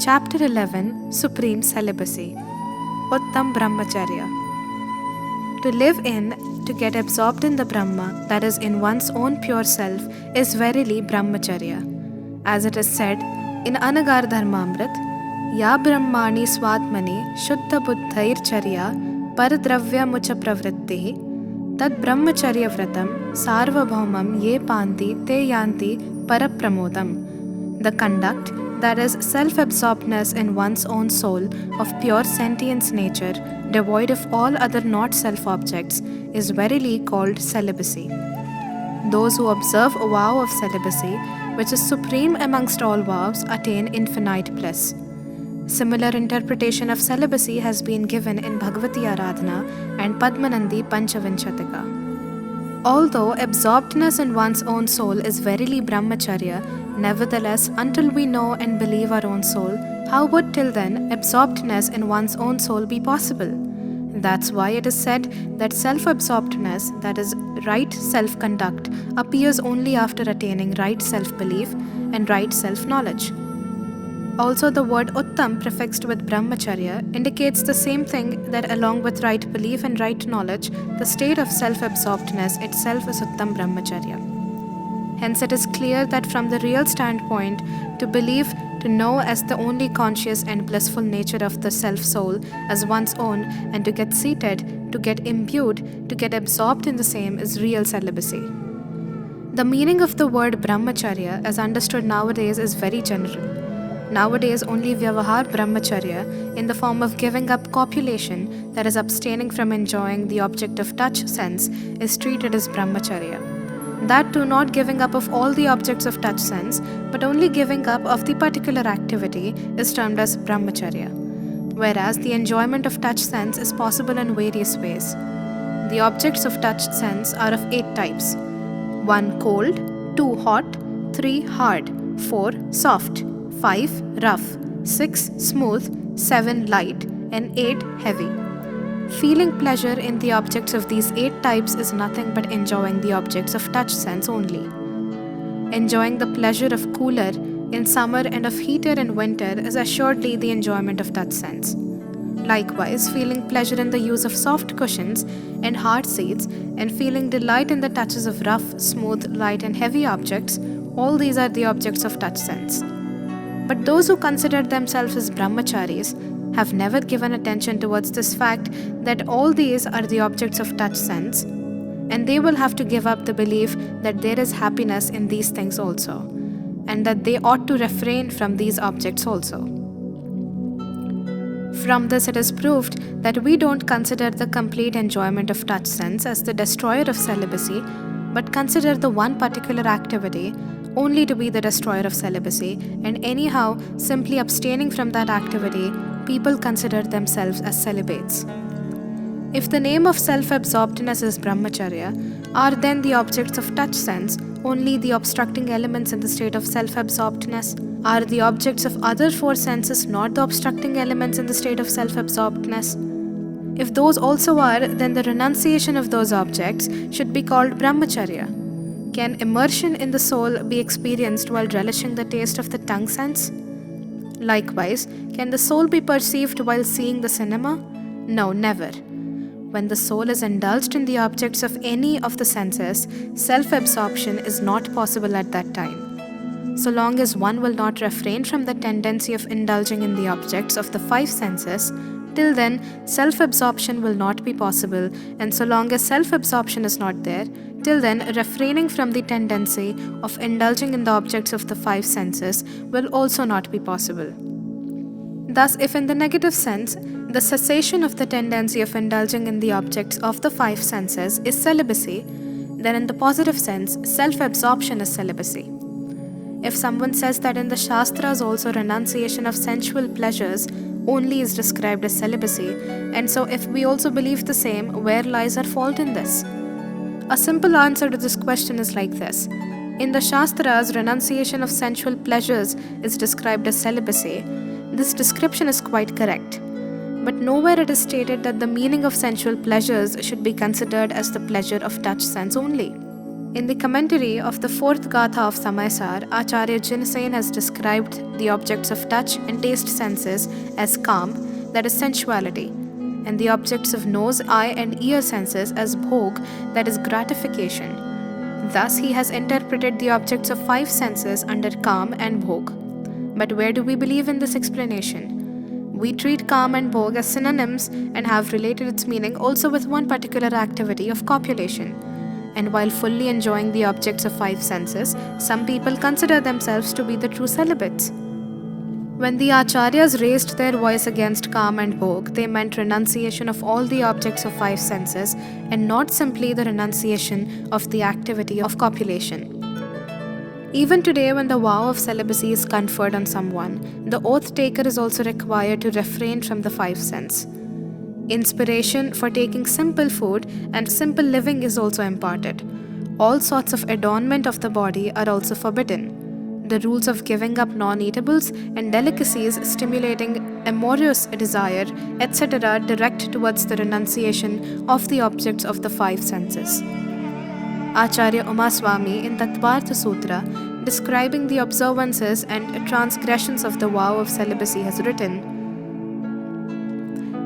Chapter 11 Supreme Celibacy Uttam Brahmacharya. To live in, to get absorbed in the Brahma, that is in one's own pure self, is verily Brahmacharya. As it is said in Anagar Dharmamrit, Ya Brahmani Svatmani Shuddha Buddhair Charya Paradravya Mucha Pravrittihi Tad Brahmacharya Vratam Sarvabhaumam Ye Panti Te Yanti Parapramodam. The conduct, that is self-absorbedness in one's own soul of pure sentience nature, devoid of all other not self-objects, is verily called celibacy. Those who observe a vow of celibacy, which is supreme amongst all vows, attain infinite bliss. Similar interpretation of celibacy has been given in Bhagavati Aradhana and Padmanandi Panchavinchatika. Although absorbedness in one's own soul is verily Brahmacharya, nevertheless, until we know and believe our own soul, how would till then absorbedness in one's own soul be possible? That's why it is said that self-absorbedness, that is, right self-conduct, appears only after attaining right self-belief and right self-knowledge. Also, the word Uttam prefixed with Brahmacharya indicates the same thing, that along with right belief and right knowledge, the state of self-absorbedness itself is Uttam Brahmacharya. Hence, it is clear that from the real standpoint, to believe, to know as the only conscious and blissful nature of the self-soul as one's own, and to get seated, to get imbued, to get absorbed in the same is real celibacy. The meaning of the word Brahmacharya as understood nowadays is very general. Nowadays, only Vyavahar Brahmacharya, in the form of giving up copulation, that is abstaining from enjoying the object of touch sense, is treated as Brahmacharya. That too not giving up of all the objects of touch sense, but only giving up of the particular activity is termed as Brahmacharya. Whereas the enjoyment of touch sense is possible in various ways. The objects of touch sense are of 8 types. 1 cold, 2 hot, 3 hard, 4 soft, 5 rough, 6 smooth, 7 light, and 8 heavy. Feeling pleasure in the objects of these 8 types is nothing but enjoying the objects of touch sense only. Enjoying the pleasure of cooler in summer and of heater in winter is assuredly the enjoyment of touch sense. Likewise, feeling pleasure in the use of soft cushions and hard seats, and feeling delight in the touches of rough, smooth, light, and heavy objects, all these are the objects of touch sense. But those who consider themselves as brahmacharis have never given attention towards this fact that all these are the objects of touch sense, and they will have to give up the belief that there is happiness in these things also, and that they ought to refrain from these objects also. From this it is proved that we don't consider the complete enjoyment of touch sense as the destroyer of celibacy, but consider the one particular activity only to be the destroyer of celibacy, and anyhow, simply abstaining from that activity, people consider themselves as celibates. If the name of self-absorbedness is Brahmacharya, are then the objects of touch sense only the obstructing elements in the state of self-absorbedness? Are the objects of other 4 senses not the obstructing elements in the state of self-absorbedness? If those also are, then the renunciation of those objects should be called Brahmacharya. Can immersion in the soul be experienced while relishing the taste of the tongue sense? Likewise, can the soul be perceived while seeing the cinema? No, never. When the soul is indulged in the objects of any of the senses, self-absorption is not possible at that time. So long as one will not refrain from the tendency of indulging in the objects of the 5 senses, till then self-absorption will not be possible, and so long as self-absorption is not there, till then refraining from the tendency of indulging in the objects of the 5 senses will also not be possible. Thus, if in the negative sense, the cessation of the tendency of indulging in the objects of the 5 senses is celibacy, then in the positive sense, self-absorption is celibacy. If someone says that in the Shastras also renunciation of sensual pleasures only is described as celibacy, and so if we also believe the same, where lies our fault in this? A simple answer to this question is like this. In the Shastras, renunciation of sensual pleasures is described as celibacy. This description is quite correct. But nowhere it is stated that the meaning of sensual pleasures should be considered as the pleasure of touch sense only. In the commentary of the fourth Gatha of Samaysar, Acharya Jinsen has described the objects of touch and taste senses as kam, that is sensuality, and the objects of nose, eye, and ear senses as bhog, that is gratification. Thus, he has interpreted the objects of five senses under kam and bhog. But where do we believe in this explanation? We treat kam and bhog as synonyms and have related its meaning also with one particular activity of copulation. And while fully enjoying the objects of five senses, some people consider themselves to be the true celibates. When the Acharyas raised their voice against kam and bhog, they meant renunciation of all the objects of five senses and not simply the renunciation of the activity of copulation. Even today, when the vow of celibacy is conferred on someone, the oath taker is also required to refrain from the five senses. Inspiration for taking simple food and simple living is also imparted. All sorts of adornment of the body are also forbidden. The rules of giving up non-eatables and delicacies stimulating amorous desire, etc., direct towards the renunciation of the objects of the five senses. Acharya Umaswamy in Tattvartha Sutra, describing the observances and transgressions of the vow of celibacy, has written,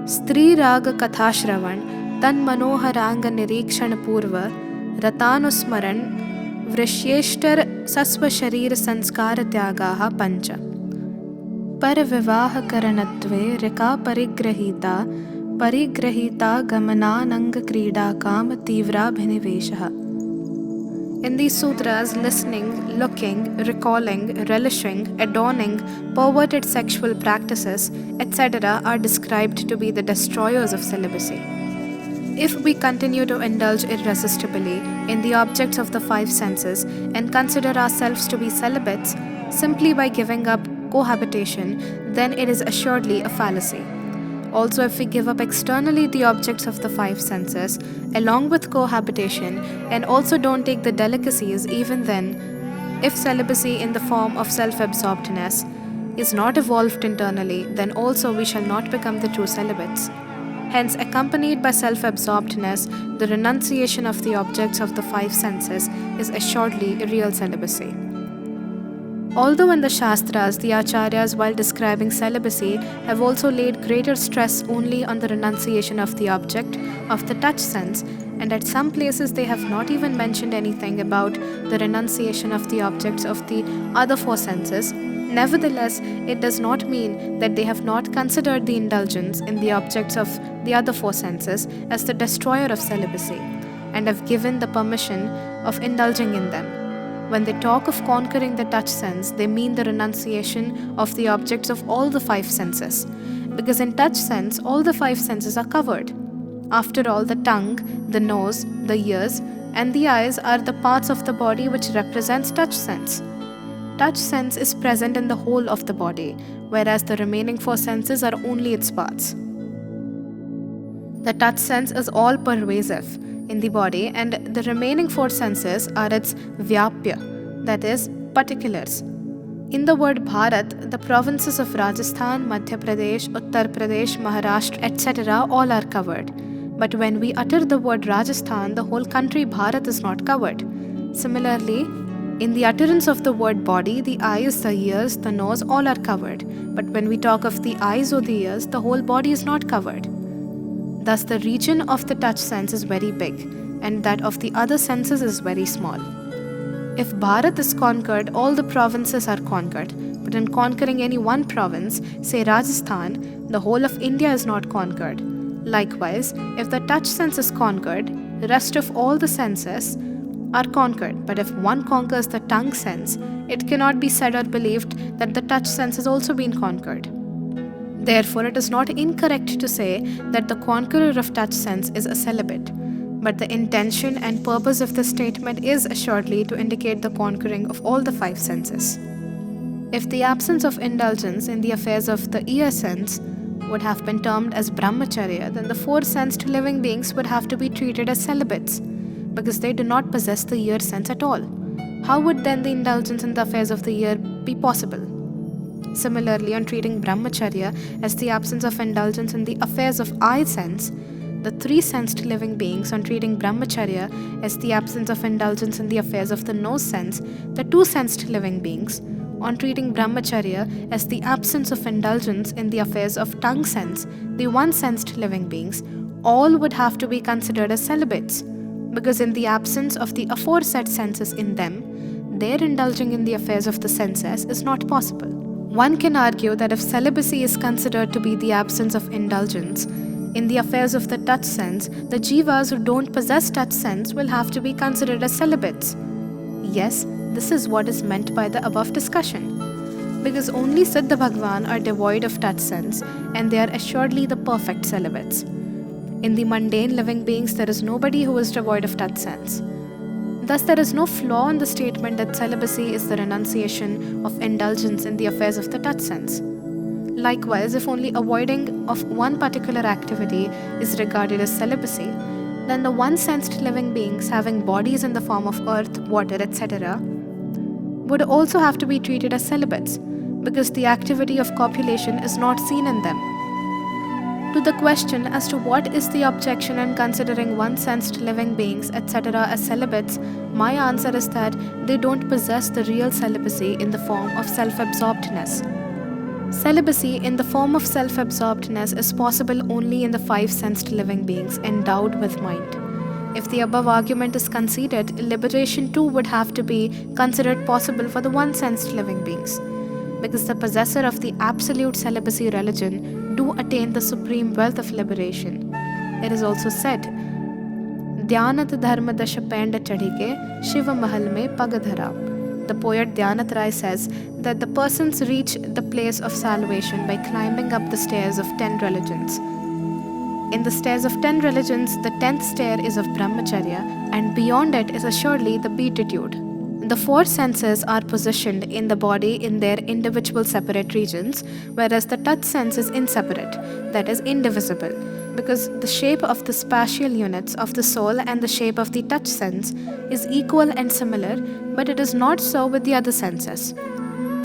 Stri Raga Kathashravan Tan Manoharanga Nirikshan Purva Ratanusmaran Vrishyeshtar Sasva Sharir Sanskara Tyagaha Pancha Paravivaha Karanatve Rika Parigrahita Gamananang Krida Kam Tivra Bhiniveshaha. In these sutras, listening, looking, recalling, relishing, adorning, perverted sexual practices, etc. are described to be the destroyers of celibacy. If we continue to indulge irresistibly in the objects of the five senses and consider ourselves to be celibates simply by giving up cohabitation, then it is assuredly a fallacy. Also, if we give up externally the objects of the five senses, along with cohabitation, and also don't take the delicacies, even then, if celibacy in the form of self-absorbedness is not evolved internally, then also we shall not become the true celibates. Hence, accompanied by self-absorbedness, the renunciation of the objects of the five senses is assuredly real celibacy. Although in the Shastras, the Acharyas, while describing celibacy, have also laid greater stress only on the renunciation of the object of the touch sense, and at some places they have not even mentioned anything about the renunciation of the objects of the other four senses, nevertheless, it does not mean that they have not considered the indulgence in the objects of the other four senses as the destroyer of celibacy, and have given the permission of indulging in them. When they talk of conquering the touch sense, they mean the renunciation of the objects of all the five senses, because in touch sense, all the five senses are covered. After all, the tongue, the nose, the ears, and the eyes are the parts of the body which represents touch sense. Touch sense is present in the whole of the body, whereas the remaining four senses are only its parts. The touch sense is all pervasive in the body, and the remaining four senses are its vyapya, that is, particulars. In the word Bharat, the provinces of Rajasthan, Madhya Pradesh, Uttar Pradesh, Maharashtra, etc. all are covered. But when we utter the word Rajasthan, the whole country Bharat is not covered. Similarly, in the utterance of the word body, the eyes, the ears, the nose, all are covered. But when we talk of the eyes or the ears, the whole body is not covered. Thus, the region of the touch sense is very big, and that of the other senses is very small. If Bharat is conquered, all the provinces are conquered. But in conquering any one province, say Rajasthan, the whole of India is not conquered. Likewise, if the touch sense is conquered, the rest of all the senses are conquered. But if one conquers the tongue sense, it cannot be said or believed that the touch sense has also been conquered. Therefore, it is not incorrect to say that the conqueror of touch sense is a celibate, but the intention and purpose of the statement is assuredly to indicate the conquering of all the five senses. If the absence of indulgence in the affairs of the ear sense would have been termed as Brahmacharya, then the four sensed living beings would have to be treated as celibates, because they do not possess the ear sense at all. How would then the indulgence in the affairs of the ear be possible? Similarly, on treating Brahmacharya as the absence of indulgence in the affairs of eye sense, the three-sensed living beings on treating Brahmacharya as the absence of indulgence in the affairs of the nose sense, the two-sensed living beings on treating Brahmacharya as the absence of indulgence in the affairs of tongue sense, the one-sensed living beings, all would have to be considered as celibates, because in the absence of the aforesaid senses in them, their indulging in the affairs of the senses is not possible. One can argue that if celibacy is considered to be the absence of indulgence in the affairs of the touch sense, the jivas who don't possess touch sense will have to be considered as celibates. Yes, this is what is meant by the above discussion, because only Siddha Bhagwan are devoid of touch sense and they are assuredly the perfect celibates. In the mundane living beings, there is nobody who is devoid of touch sense. Thus, there is no flaw in the statement that celibacy is the renunciation of indulgence in the affairs of the touch sense. Likewise, if only avoiding of one particular activity is regarded as celibacy, then the one-sensed living beings having bodies in the form of earth, water, etc. would also have to be treated as celibates, because the activity of copulation is not seen in them. To the question as to what is the objection in considering one-sensed living beings, etc. as celibates, my answer is that they don't possess the real celibacy in the form of self-absorbedness. Celibacy in the form of self-absorbedness is possible only in the five-sensed living beings endowed with mind. If the above argument is conceded, liberation too would have to be considered possible for the one-sensed living beings, because the possessor of the absolute celibacy religion do attain the supreme wealth of liberation. It is also said, Dhyanat Dharma Dasha Penda Chadike Shiva Mahal Me Pagadhara. The poet Dhyanat Rai says that the persons reach the place of salvation by climbing up the stairs of 10 religions. In the stairs of 10 religions, the 10th stair is of Brahmacharya, and beyond it is assuredly the beatitude. The four senses are positioned in the body in their individual separate regions, whereas the touch sense is inseparate, that is indivisible, because the shape of the spatial units of the soul and the shape of the touch sense is equal and similar, but it is not so with the other senses.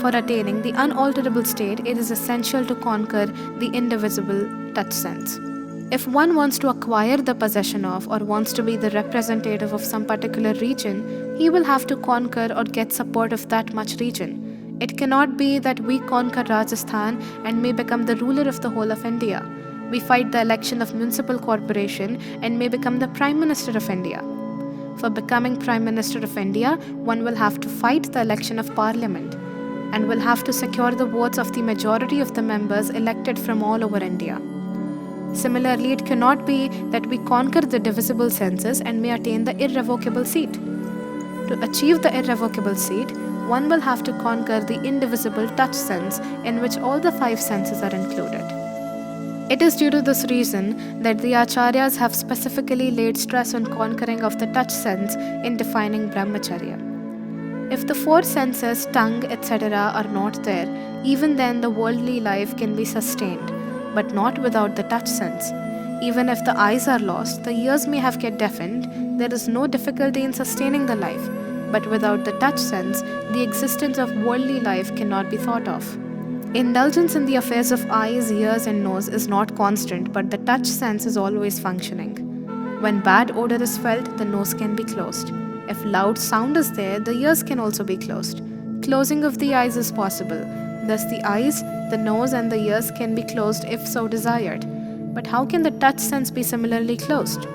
For attaining the unalterable state, it is essential to conquer the indivisible touch sense. If one wants to acquire the possession of or wants to be the representative of some particular region, he will have to conquer or get support of that much region. It cannot be that we conquer Rajasthan and may become the ruler of the whole of India. We fight the election of municipal corporation and may become the Prime Minister of India. For becoming Prime Minister of India, one will have to fight the election of Parliament and will have to secure the votes of the majority of the members elected from all over India. Similarly, it cannot be that we conquer the divisible senses and may attain the irrevocable seat. To achieve the irrevocable seat, one will have to conquer the indivisible touch sense in which all the five senses are included. It is due to this reason that the Acharyas have specifically laid stress on conquering of the touch sense in defining Brahmacharya. If the four senses, tongue, etc. are not there, even then the worldly life can be sustained, but not without the touch sense. Even if the eyes are lost, the ears may have get deafened, there is no difficulty in sustaining the life. But without the touch sense, the existence of worldly life cannot be thought of. Indulgence in the affairs of eyes, ears and nose is not constant, but the touch sense is always functioning. When bad odor is felt, the nose can be closed. If loud sound is there, the ears can also be closed. Closing of the eyes is possible. Thus the eyes, the nose and the ears can be closed if so desired. But how can the touch sense be similarly closed?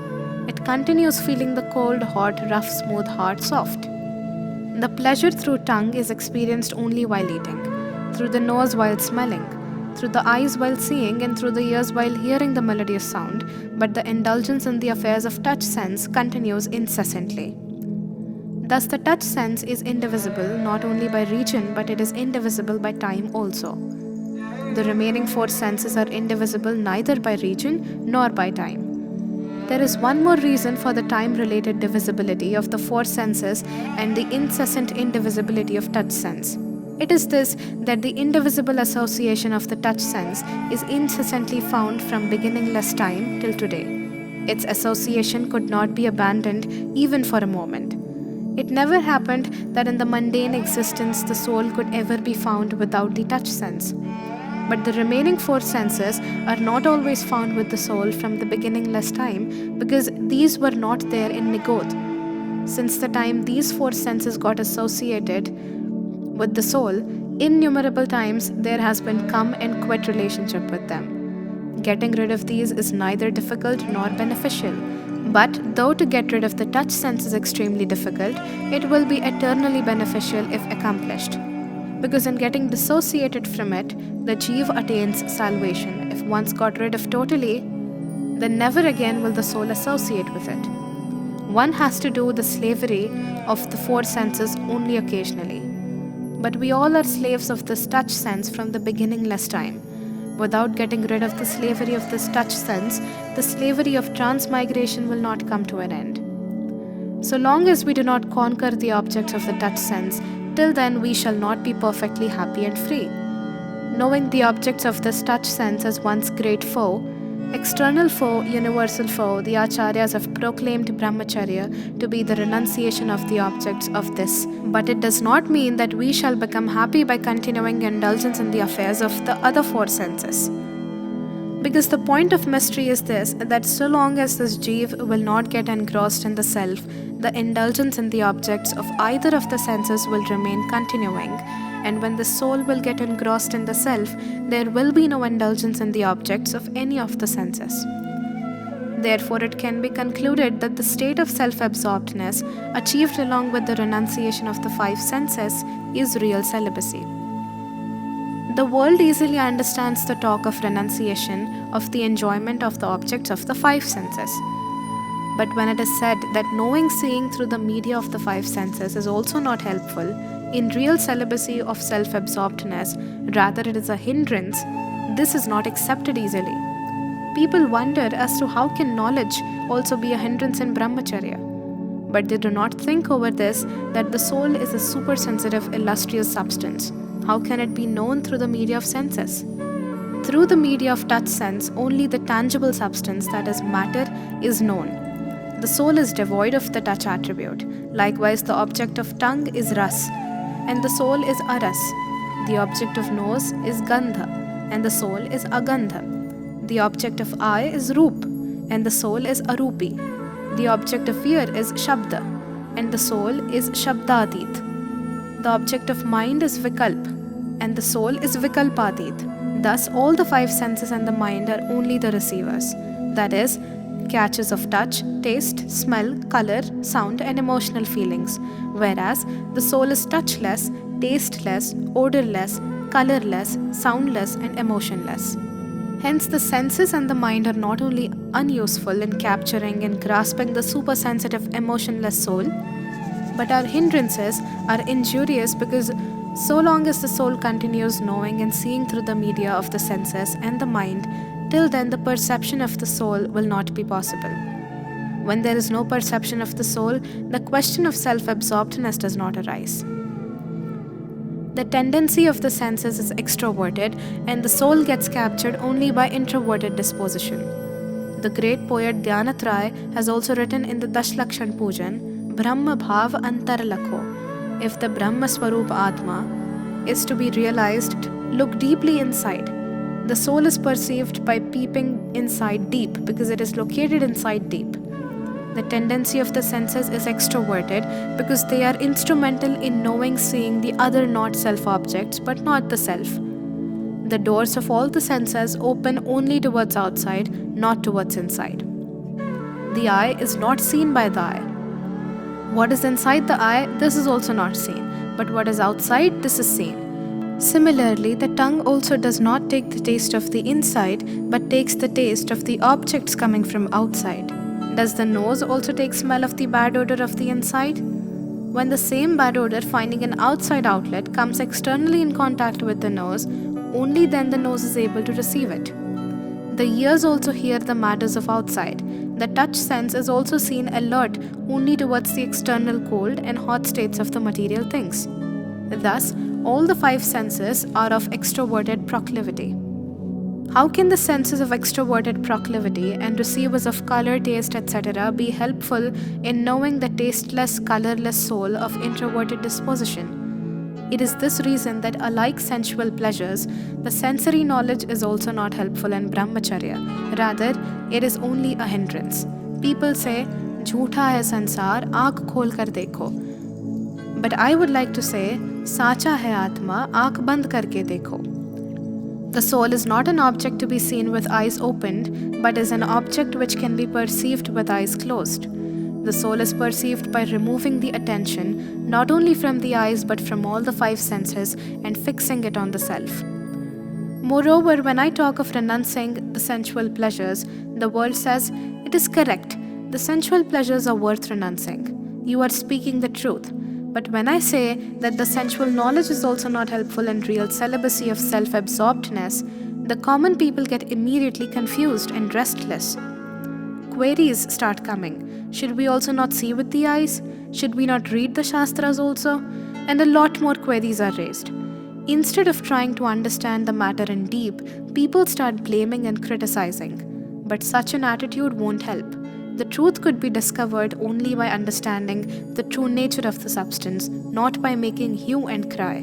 It continues feeling the cold, hot, rough, smooth, hard, soft. The pleasure through tongue is experienced only while eating, through the nose while smelling, through the eyes while seeing, and through the ears while hearing the melodious sound, but the indulgence in the affairs of touch sense continues incessantly. Thus the touch sense is indivisible not only by region, but it is indivisible by time also. The remaining four senses are indivisible neither by region nor by time. There is one more reason for the time-related divisibility of the four senses and the incessant indivisibility of touch sense. It is this, that the indivisible association of the touch sense is incessantly found from beginningless time till today. Its association could not be abandoned even for a moment. It never happened that in the mundane existence the soul could ever be found without the touch sense. But the remaining 4 senses are not always found with the soul from the beginningless time, because these were not there in Nigodh. Since the time these 4 senses got associated with the soul, innumerable times there has been come and quit relationship with them. Getting rid of these is neither difficult nor beneficial. But though to get rid of the touch sense is extremely difficult, it will be eternally beneficial if accomplished. Because in getting dissociated from it, the Jeev attains salvation. If once got rid of totally, then never again will the soul associate with it. One has to do the slavery of the 4 senses only occasionally. But we all are slaves of this touch sense from the beginningless time. Without getting rid of the slavery of this touch sense, the slavery of transmigration will not come to an end. So long as we do not conquer the objects of the touch sense, till then we shall not be perfectly happy and free. Knowing the objects of this touch sense as one's great foe, external foe, universal foe, the Acharyas have proclaimed Brahmacharya to be the renunciation of the objects of this. But it does not mean that we shall become happy by continuing indulgence in the affairs of the other 4 senses. Because the point of mystery is this, that so long as this Jeev will not get engrossed in the self, the indulgence in the objects of either of the senses will remain continuing. And when the soul will get engrossed in the self, there will be no indulgence in the objects of any of the senses. Therefore, it can be concluded that the state of self-absorbedness, achieved along with the renunciation of the 5 senses, is real celibacy. The world easily understands the talk of renunciation of the enjoyment of the objects of the 5 senses. But when it is said that knowing seeing through the media of the 5 senses is also not helpful, in real celibacy of self-absorbedness, rather it is a hindrance, this is not accepted easily. People wonder as to how can knowledge also be a hindrance in Brahmacharya. But they do not think over this, that the soul is a supersensitive, illustrious substance. How can it be known through the media of senses? Through the media of touch sense, only the tangible substance, that is matter, is known. The soul is devoid of the touch attribute. Likewise, the object of tongue is ras, and the soul is aras. The object of nose is gandha, and the soul is agandha. The object of eye is roop, and the soul is arupi. The object of ear is shabda, and the soul is shabdatit. The object of mind is vikalp, and the soul is vikalpatit. Thus, all the 5 senses and the mind are only the receivers, that is, catches of touch, taste, smell, color, sound, and emotional feelings, whereas the soul is touchless, tasteless, odorless, colorless, soundless, and emotionless. Hence, the senses and the mind are not only unuseful in capturing and grasping the supersensitive, emotionless soul, but our hindrances are injurious because so long as the soul continues knowing and seeing through the media of the senses and the mind, till then the perception of the soul will not be possible. When there is no perception of the soul, the question of self-absorbedness does not arise. The tendency of the senses is extroverted, and the soul gets captured only by introverted disposition. The great poet Dhyanatray has also written in the Dashlakshan Pujan, Brahma Bhav Antar Lakho. If the Brahma Swarup Atma is to be realized, look deeply inside. The soul is perceived by peeping inside deep because it is located inside deep. The tendency of the senses is extroverted because they are instrumental in knowing, seeing the other not self objects but not the self. The doors of all the senses open only towards outside, not towards inside. The eye is not seen by the eye. What is inside the eye, this is also not seen, but what is outside, this is seen. Similarly, the tongue also does not take the taste of the inside, but takes the taste of the objects coming from outside. Does the nose also take smell of the bad odor of the inside? When the same bad odor finding an outside outlet comes externally in contact with the nose, only then the nose is able to receive it. The ears also hear the matters of outside. The touch sense is also seen alert only towards the external cold and hot states of the material things. Thus, all the 5 senses are of extroverted proclivity. How can the senses of extroverted proclivity and receivers of color, taste, etc. be helpful in knowing the tasteless, colorless soul of introverted disposition? It is this reason that, unlike sensual pleasures, the sensory knowledge is also not helpful in Brahmacharya. Rather, it is only a hindrance. People say, "Jhootha hai sansar, aankh khol kar dekho." But I would like to say, "Sacha hai Atma, aankh band karke dekho." The soul is not an object to be seen with eyes opened, but is an object which can be perceived with eyes closed. The soul is perceived by removing the attention not only from the eyes but from all the 5 senses and fixing it on the self. Moreover, when I talk of renouncing the sensual pleasures, the world says, "It is correct, the sensual pleasures are worth renouncing. You are speaking the truth." But when I say that the sensual knowledge is also not helpful in real celibacy of self-absorbedness, the common people get immediately confused and restless. Queries start coming. Should we also not see with the eyes? Should we not read the Shastras also? And a lot more queries are raised. Instead of trying to understand the matter in deep, people start blaming and criticizing. But such an attitude won't help. The truth could be discovered only by understanding the true nature of the substance, not by making hue and cry.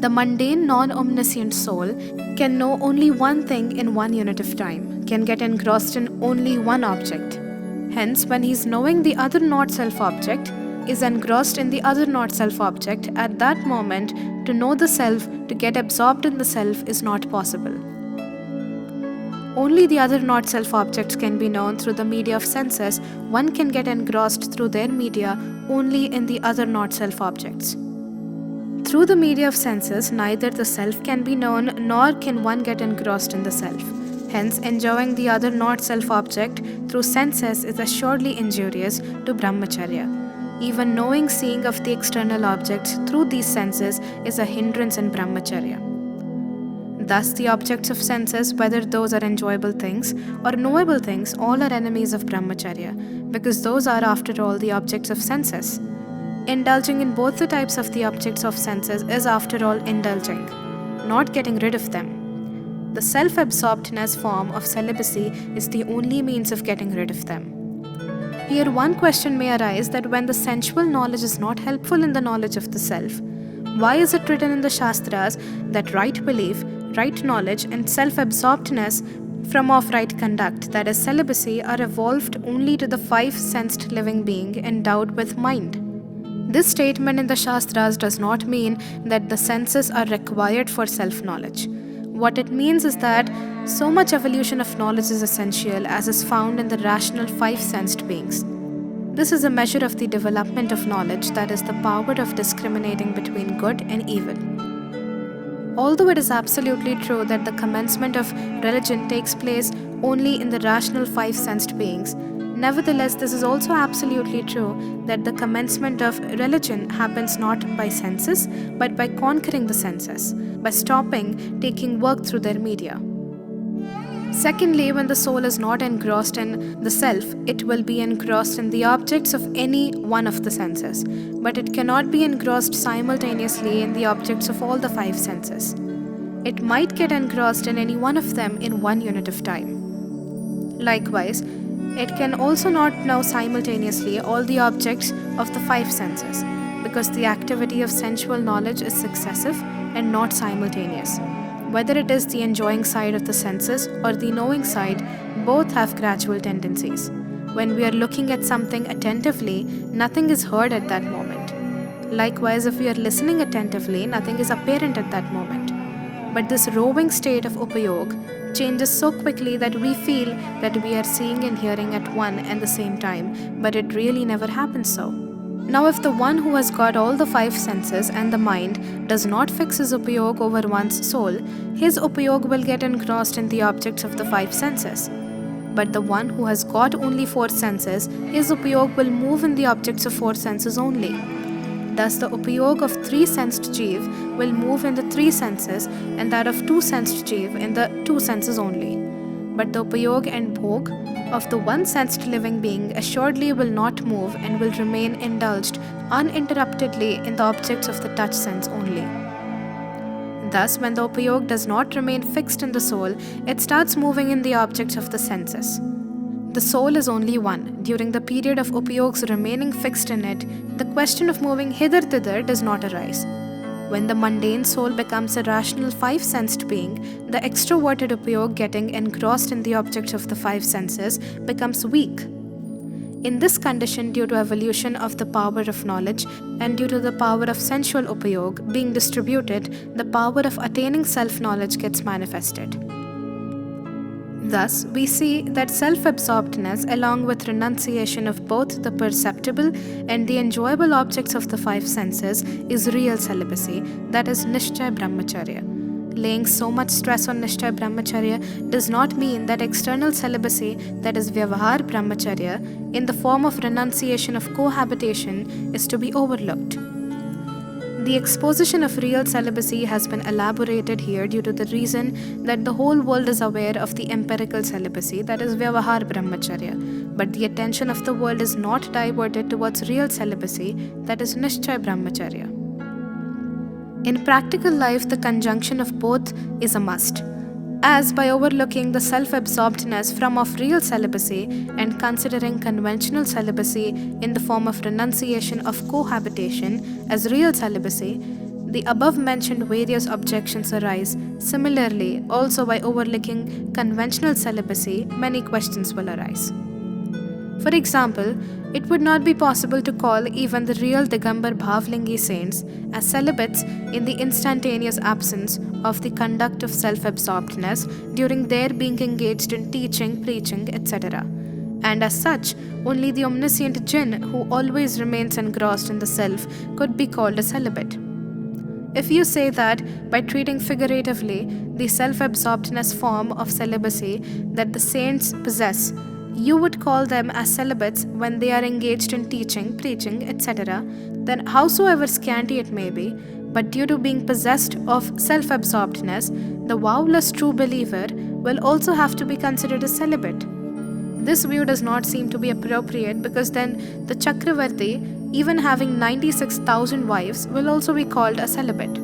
The mundane, non-omniscient soul can know only one thing in one unit of time, can get engrossed in only one object. Hence, when he is knowing the other not-self object, is engrossed in the other not-self object, at that moment, to know the self, to get absorbed in the self, is not possible. Only the other not-self objects can be known through the media of senses. One can get engrossed through their media only in the other not-self objects. Through the media of senses, neither the self can be known nor can one get engrossed in the self. Hence, enjoying the other not-self object through senses is assuredly injurious to Brahmacharya. Even knowing seeing of the external objects through these senses is a hindrance in Brahmacharya. Thus, the objects of senses, whether those are enjoyable things or knowable things, all are enemies of Brahmacharya, because those are, after all, the objects of senses. Indulging in both the types of the objects of senses is, after all, indulging, not getting rid of them. The self-absorbedness form of celibacy is the only means of getting rid of them. Here one question may arise, that when the sensual knowledge is not helpful in the knowledge of the self, why is it written in the Shastras that right belief, right knowledge and self-absorbedness from of right conduct, that is celibacy, are evolved only to the 5-sensed living being endowed with mind? This statement in the Shastras does not mean that the senses are required for self-knowledge. What it means is that so much evolution of knowledge is essential as is found in the rational 5-sensed beings. This is a measure of the development of knowledge, that is the power of discriminating between good and evil. Although it is absolutely true that the commencement of religion takes place only in the rational 5-sensed beings, nevertheless, this is also absolutely true that the commencement of religion happens not by senses, but by conquering the senses, by stopping taking work through their media. Secondly, when the soul is not engrossed in the self, it will be engrossed in the objects of any one of the senses, but it cannot be engrossed simultaneously in the objects of all the 5 senses. It might get engrossed in any one of them in one unit of time. Likewise, it can also not know simultaneously all the objects of the 5 senses, because the activity of sensual knowledge is successive and not simultaneous. Whether it is the enjoying side of the senses or the knowing side, both have gradual tendencies. When we are looking at something attentively, nothing is heard at that moment. Likewise, if we are listening attentively, nothing is apparent at that moment. But this roving state of upayog changes so quickly that we feel that we are seeing and hearing at one and the same time, but it really never happens so. Now, if the one who has got all the 5 senses and the mind does not fix his upayog over one's soul, his upayog will get engrossed in the objects of the 5 senses. But the one who has got only 4 senses, his upayog will move in the objects of 4 senses only. Thus, the upayog of 3-sensed jeev will move in the 3 senses, and that of 2-sensed jeev in the 2 senses only. But the upayog and bhog of the 1-sensed living being assuredly will not move and will remain indulged uninterruptedly in the objects of the touch sense only. Thus, when the upayog does not remain fixed in the soul, it starts moving in the objects of the senses. the soul is only one. During the period of upyogs remaining fixed in it, the question of moving hither-thither does not arise. When the mundane soul becomes a rational five-sensed being, the extroverted upyog getting engrossed in the objects of the five senses becomes weak. In this condition, due to evolution of the power of knowledge and due to the power of sensual upyog being distributed, the power of attaining self-knowledge gets manifested. Thus, we see that self-absorbedness along with renunciation of both the perceptible and the enjoyable objects of the five senses is real celibacy, that is Nishchay Brahmacharya. Laying so much stress on Nishchay Brahmacharya does not mean that external celibacy, that is Vyavahar Brahmacharya, in the form of renunciation of cohabitation, is to be overlooked. The exposition of real celibacy has been elaborated here due to the reason that the whole world is aware of the empirical celibacy, that is Vyavahar Brahmacharya, but the attention of the world is not diverted towards real celibacy, that is Nishchay Brahmacharya. In practical life, the conjunction of both is a must, as by overlooking the self-absorbedness from of real celibacy and considering conventional celibacy in the form of renunciation of cohabitation as real celibacy, the above-mentioned various objections arise. Similarly, also by overlooking conventional celibacy, many questions will arise. For example, it would not be possible to call even the real Digambar Bhavlingi saints as celibates in the instantaneous absence of the conduct of self-absorbedness during their being engaged in teaching, preaching, etc. And as such, only the omniscient jinn who always remains engrossed in the self could be called a celibate. If you say that by treating figuratively the self-absorbedness form of celibacy that the saints possess, you would call them as celibates when they are engaged in teaching, preaching, etc., then howsoever scanty it may be, but due to being possessed of self-absorbedness, the vowless true believer will also have to be considered a celibate. This view does not seem to be appropriate because then the Chakravarti, even having 96,000 wives, will also be called a celibate.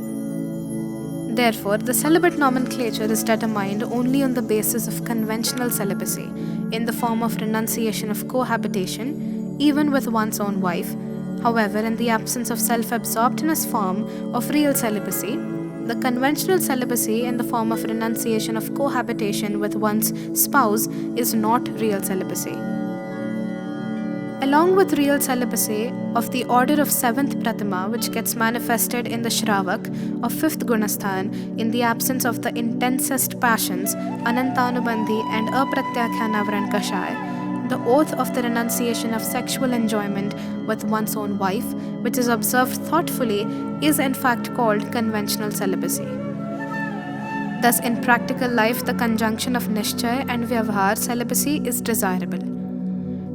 Therefore, the celibate nomenclature is determined only on the basis of conventional celibacy, in the form of renunciation of cohabitation, even with one's own wife. However, in the absence of self-absorbedness form of real celibacy, the conventional celibacy in the form of renunciation of cohabitation with one's spouse is not real celibacy. Along with real celibacy of the order of 7th Pratima, which gets manifested in the Shravak of 5th Gunasthan in the absence of the intensest passions, Anantanubandhi and Apratyakhyanavran Kashaya, the oath of the renunciation of sexual enjoyment with one's own wife, which is observed thoughtfully, is in fact called conventional celibacy. Thus, in practical life, the conjunction of Nishchay and Vyavahar celibacy is desirable.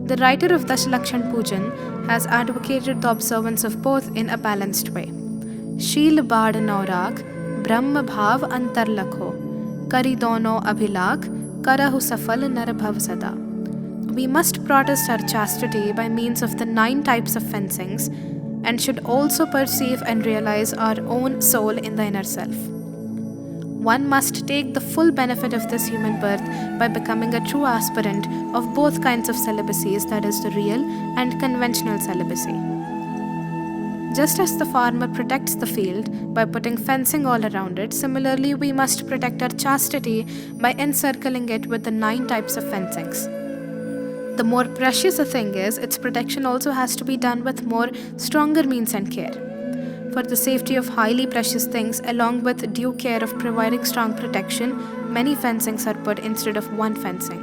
The writer of Dashlakshan Pujan has advocated the observance of both in a balanced way. Sheel Baad Naurag, Brahma Bhav Antar Lakho, Kari Dono Abhilak, Karahu Safal Narabhav Sada. We must protest our chastity by means of the 9 types of fencings and should also perceive and realize our own soul in the inner self. One must take the full benefit of this human birth by becoming a true aspirant of both kinds of celibacies, that is, the real and conventional celibacy. Just as the farmer protects the field by putting fencing all around it, similarly we must protect our chastity by encircling it with the 9 types of fencings. The more precious a thing is, its protection also has to be done with more stronger means and care. For the safety of highly precious things, along with due care of providing strong protection, many fencings are put instead of one fencing.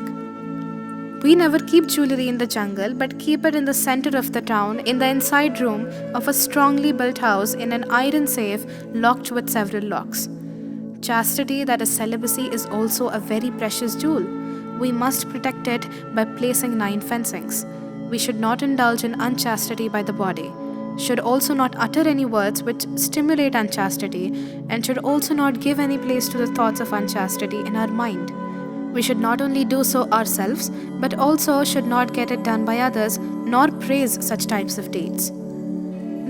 We never keep jewelry in the jungle, but keep it in the center of the town, in the inside room of a strongly built house, in an iron safe locked with several locks. Chastity, that is celibacy, is also a very precious jewel. We must protect it by placing 9 fencings. We should not indulge in unchastity by the body, should also not utter any words which stimulate unchastity, and should also not give any place to the thoughts of unchastity in our mind. We should not only do so ourselves, but also should not get it done by others, nor praise such types of deeds.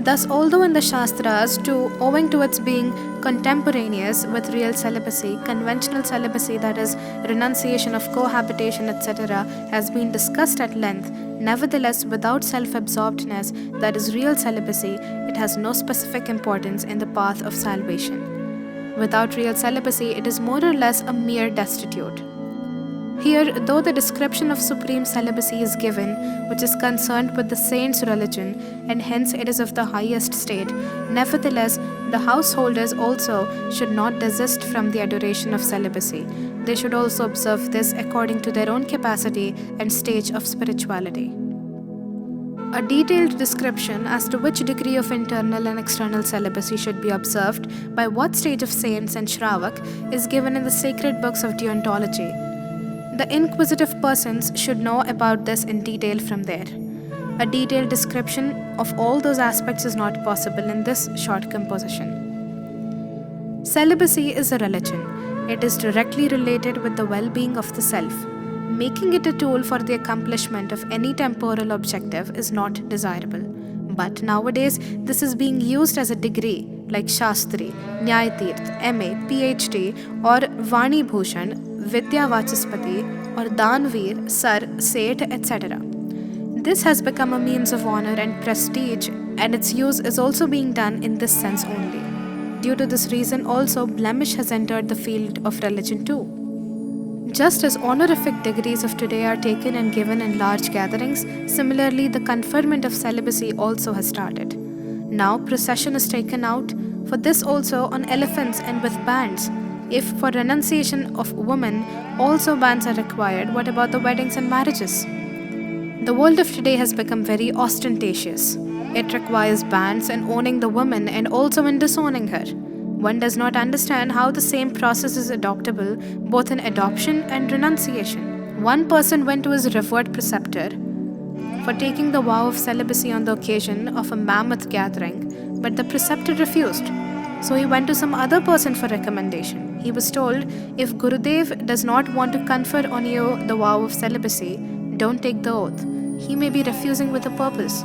Thus, although in the Shastras, owing to its being contemporaneous with real celibacy, conventional celibacy, that is, renunciation of cohabitation, etc., has been discussed at length, nevertheless, without self absorbedness, that is, real celibacy, it has no specific importance in the path of salvation. Without real celibacy, it is more or less a mere destitute. Here, though the description of supreme celibacy is given, which is concerned with the saint's religion, and hence it is of the highest state, nevertheless, the householders also should not desist from the adoration of celibacy. They should also observe this according to their own capacity and stage of spirituality. A detailed description as to which degree of internal and external celibacy should be observed by what stage of saints and Shravak is given in the sacred books of deontology. The inquisitive persons should know about this in detail from there. A detailed description of all those aspects is not possible in this short composition. Celibacy is a religion. It is directly related with the well-being of the self. Making it a tool for the accomplishment of any temporal objective is not desirable. But nowadays, this is being used as a degree like Shastri, Nyayatirth, MA, PhD, or Vani Bhushan, Vidya Vachaspati, or Danveer, Sir, Seth, etc. This has become a means of honor and prestige, and its use is also being done in this sense only. Due to this reason also, blemish has entered the field of religion too. Just as honorific degrees of today are taken and given in large gatherings, similarly the conferment of celibacy also has started. Now procession is taken out, for this also on elephants and with bands. If for renunciation of women also bands are required, what about the weddings and marriages? The world of today has become very ostentatious. It requires bands in owning the woman and also in disowning her. One does not understand how the same process is adoptable both in adoption and renunciation. One person went to his revered preceptor for taking the vow of celibacy on the occasion of a mammoth gathering, but the preceptor refused. So he went to some other person for recommendation. He was told, if Gurudev does not want to confer on you the vow of celibacy, don't take the oath. He may be refusing with a purpose.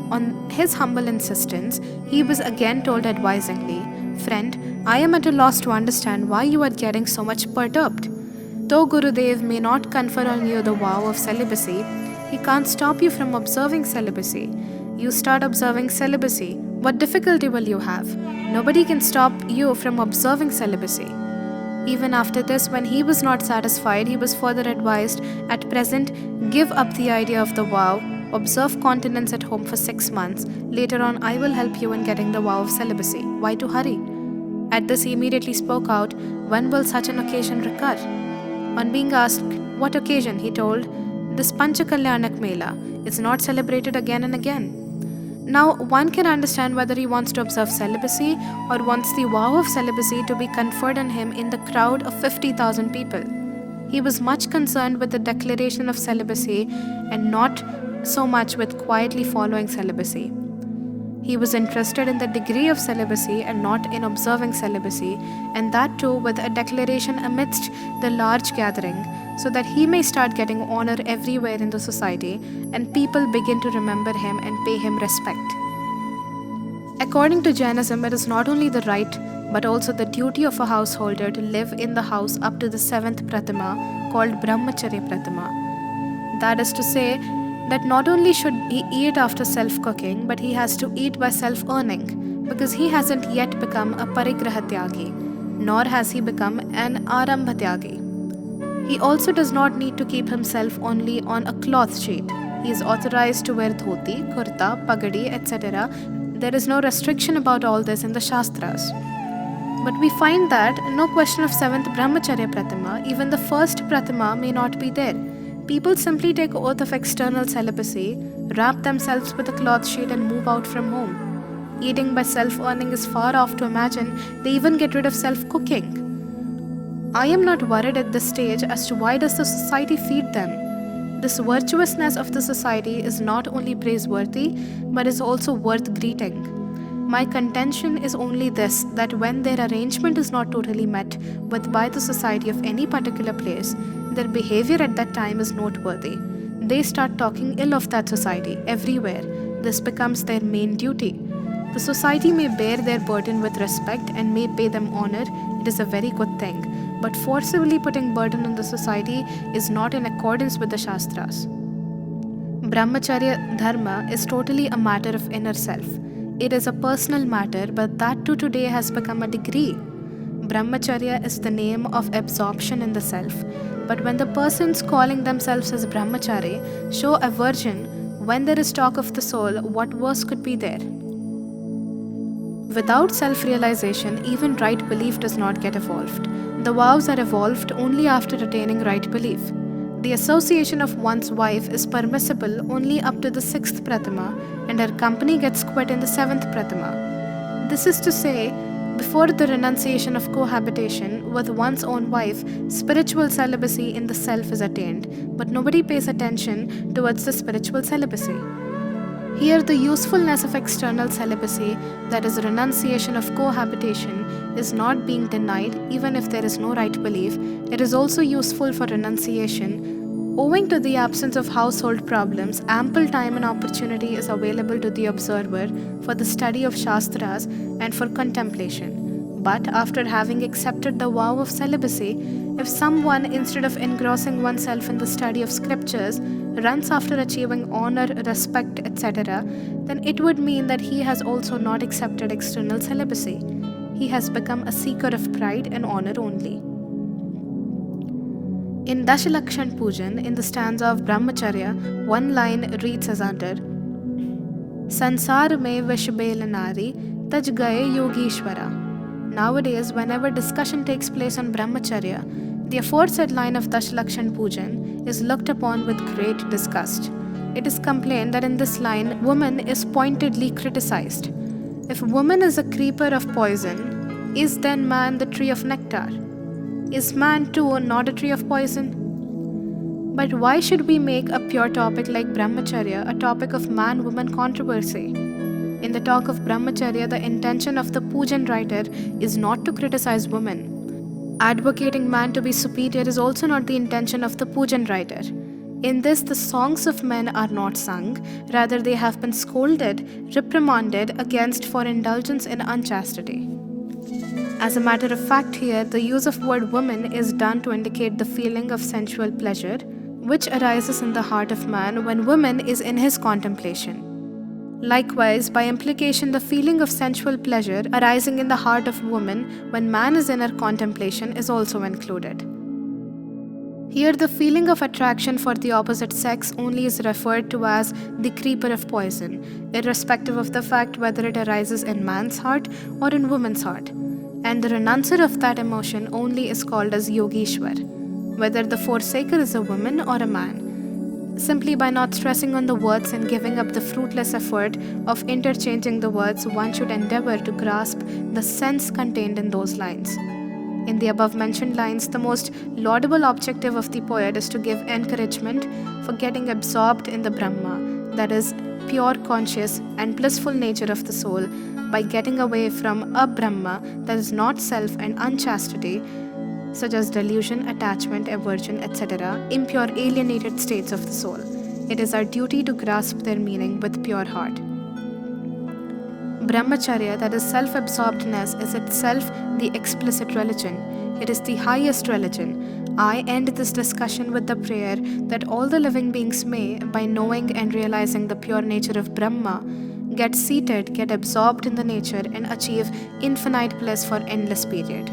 On his humble insistence, he was again told advisingly, friend, I am at a loss to understand why you are getting so much perturbed. Though Gurudev may not confer on you the vow of celibacy, he can't stop you from observing celibacy. You start observing celibacy, what difficulty will you have? Nobody can stop you from observing celibacy. Even after this, when he was not satisfied, he was further advised, at present, give up the idea of the vow, observe continence at home for 6 months. Later on, I will help you in getting the vow of celibacy. Why to hurry? At this, he immediately spoke out, when will such an occasion recur? On being asked what occasion, he told, this Panchakalyanak Mela is not celebrated again and again. Now, one can understand whether he wants to observe celibacy or wants the vow of celibacy to be conferred on him in the crowd of 50,000 people. He was much concerned with the declaration of celibacy and not so much with quietly following celibacy. He was interested in the degree of celibacy and not in observing celibacy, and that too with a declaration amidst the large gathering, so that he may start getting honor everywhere in the society and people begin to remember him and pay him respect. According to Jainism, it is not only the right but also the duty of a householder to live in the house up to the 7th Pratima, called Brahmacharya Pratima. That is to say, that not only should he eat after self-cooking, but he has to eat by self-earning, because he hasn't yet become a Parigraha Tyagi, nor has he become an Arambha Tyagi. He also does not need to keep himself only on a cloth sheet. He is authorized to wear dhoti, kurta, pagadi, etc. There is no restriction about all this in the Shastras. But we find that no question of 7th Brahmacharya Pratima, even the first Pratima may not be there. People simply take oath of external celibacy, wrap themselves with a cloth sheet and move out from home. Eating by self-earning is far off to imagine. They even get rid of self-cooking. I am not worried at this stage as to why does the society feed them. This virtuousness of the society is not only praiseworthy, but is also worth greeting. My contention is only this, that when their arrangement is not totally met with by the society of any particular place, their behavior at that time is noteworthy. They start talking ill of that society everywhere. This becomes their main duty. The society may bear their burden with respect and may pay them honor. It is a very good thing. But forcibly putting burden on the society is not in accordance with the Shastras. Brahmacharya Dharma is totally a matter of inner self. It is a personal matter, but that too today has become a degree. Brahmacharya is the name of absorption in the self. But when the persons calling themselves as Brahmachari show aversion when there is talk of the soul, what worse could be there? Without self-realization, even right belief does not get evolved. The vows are evolved only after attaining right belief. The association of one's wife is permissible only up to the 6th Prathama, and her company gets quit in the 7th Prathama. This is to say, before the renunciation of cohabitation with one's own wife, spiritual celibacy in the self is attained, but nobody pays attention towards the spiritual celibacy. Here, the usefulness of external celibacy, that is, renunciation of cohabitation, is not being denied even if there is no right belief. It is also useful for renunciation. Owing to the absence of household problems, ample time and opportunity is available to the observer for the study of Shastras and for contemplation. But after having accepted the vow of celibacy, if someone, instead of engrossing oneself in the study of scriptures, runs after achieving honor, respect, etc., then it would mean that he has also not accepted external celibacy. He has become a seeker of pride and honor only. In Dashlakshan Pujan, in the stanza of Brahmacharya, one line reads as under: Sansar mein vishbel nari, taj gaye yogishwara. Nowadays, whenever discussion takes place on Brahmacharya, the aforesaid line of Dashlakshan Pujan is looked upon with great disgust. It is complained that in this line, woman is pointedly criticized. If woman is a creeper of poison, is then man the tree of nectar? Is man too not a tree of poison? But why should we make a pure topic like Brahmacharya a topic of man-woman controversy? In the talk of Brahmacharya, the intention of the Pujan writer is not to criticize women. Advocating man to be superior is also not the intention of the Pujan writer. In this, the songs of men are not sung, rather they have been scolded, reprimanded against for indulgence in unchastity. As a matter of fact here, the use of word woman is done to indicate the feeling of sensual pleasure, which arises in the heart of man when woman is in his contemplation. Likewise, by implication, the feeling of sensual pleasure arising in the heart of woman when man is in her contemplation is also included. Here, the feeling of attraction for the opposite sex only is referred to as the creeper of poison, irrespective of the fact whether it arises in man's heart or in woman's heart. And the renuncier of that emotion only is called as Yogishwar, whether the forsaker is a woman or a man. Simply by not stressing on the words and giving up the fruitless effort of interchanging the words, one should endeavor to grasp the sense contained in those lines. In the above-mentioned lines, the most laudable objective of the poet is to give encouragement for getting absorbed in the Brahma, that is, pure, conscious, and blissful nature of the soul, by getting away from a Brahma that is not self and unchastity, such as delusion, attachment, aversion, etc., impure alienated states of the soul. It is our duty to grasp their meaning with pure heart. Brahmacharya, that is self-absorbedness, is itself the explicit religion. It is the highest religion. I end this discussion with the prayer that all the living beings may, by knowing and realizing the pure nature of Brahma, get seated, get absorbed in the nature, and achieve infinite bliss for endless period.